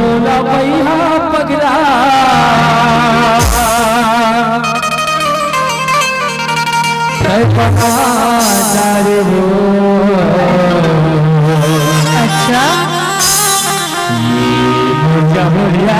बोला भैया पगला अच्छा ये मुझे बुढ़िया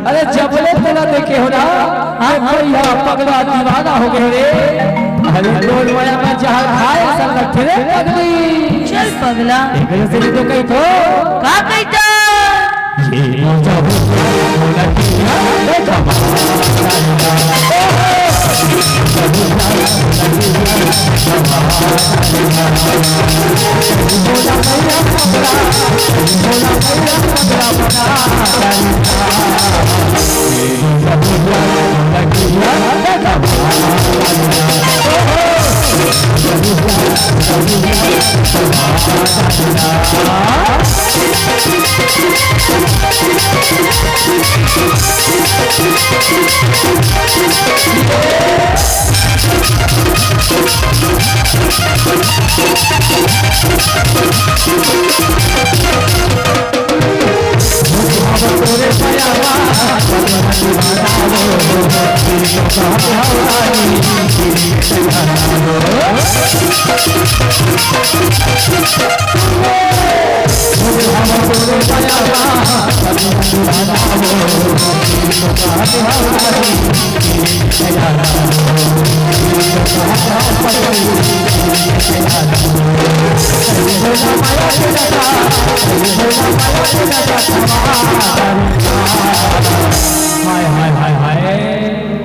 अरे जबले तेरा देखे हो ना भैया पगला दीवाना हो गए रे। अरे रोज माया में जहाँ खाए सब रखे रे पगली। चल पगला एक से तो कही तो का कहता ये जब बोला किया देखा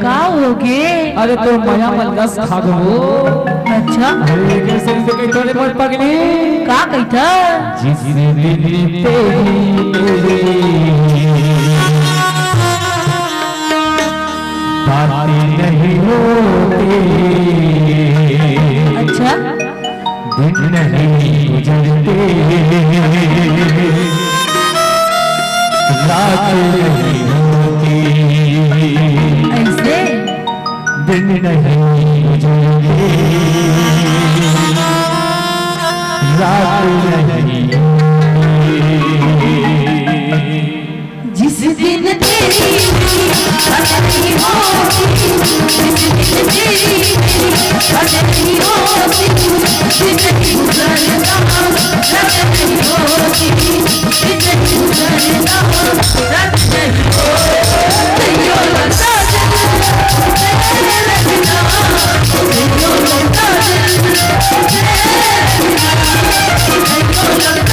का होगे। अरे तो माया मलगस खा गो। अच्छा अरे कैसे से कहीं तोड़े मत पगली का कहता जिस दिन तेरी बातें नहीं होती। अच्छा दिन नहीं गुजरते रात नहीं होती। ऐसे दिन नहीं गुजरते रात नहीं जिस दिन तेरी बात नहीं होती, जिस दिन तेरी बात नहीं होती, जिंदगी गुजरना रात नहीं होती, जिंदगी गुजरना रात नहीं होती। यो लगा तेरे बिना, यो लगा तेरे बिना, यो लगा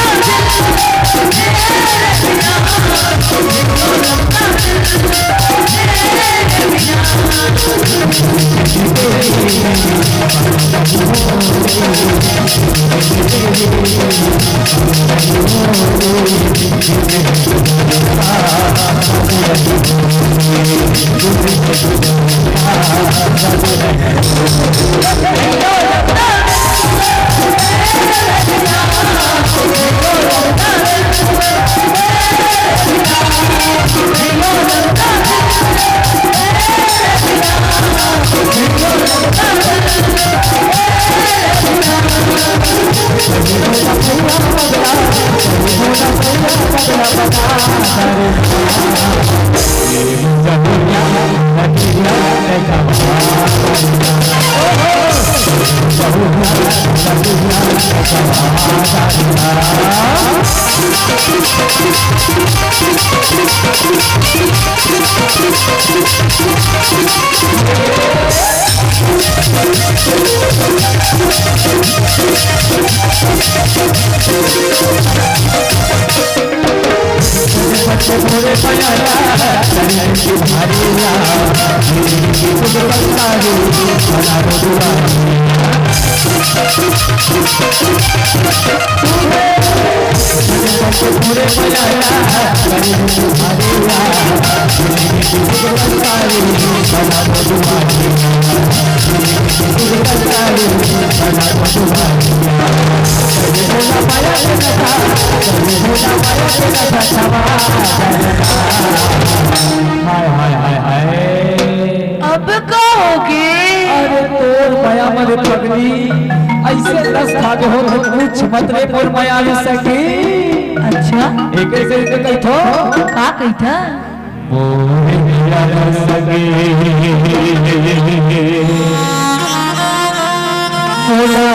के मोरे पयाला चले की भारिया की तुम बंसारी बना दो दुआ पूरे पयाला चले की भारिया की तुम बंसारी बना दो दुआ बना दो दुआ पाया हाय हाय हाय हाय अब कहोगे अरे तोर माया मरे पगली ऐसे दस खागे हो तो कुछ मत रे मोर माया ले सके अच्छा एक ऐसे कही थो का कही था मोरे माया ले सके मोला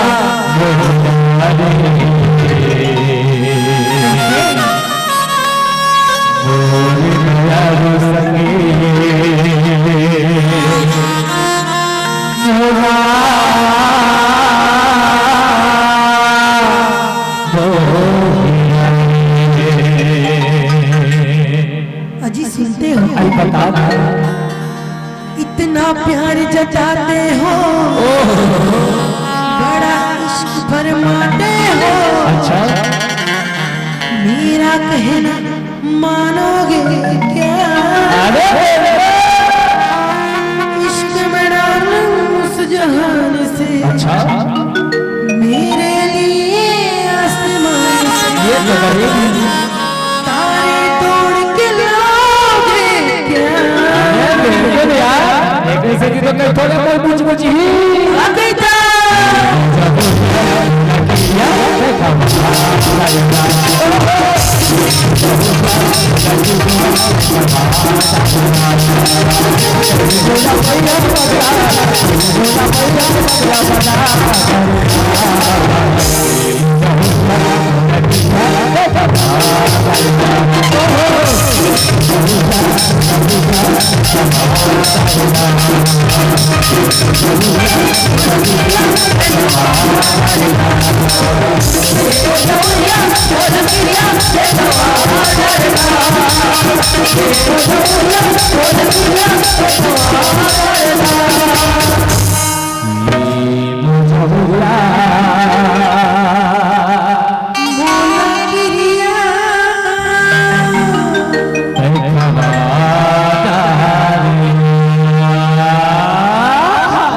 अजी सुनते हो बता इतना प्यार जताते हो बड़ा इश्क फरमाते हो अच्छा मेरा कहना मानोगे क्या अरे इश्क में डालूं उस जहान से अच्छा मेरे लिए आसमान से ये तो करेगी तारे तोड़ के लाओगे क्या बिल्कुल यार एक ऐसे की तो कहीं थोड़े पर कुछ कुछ ही आ गई था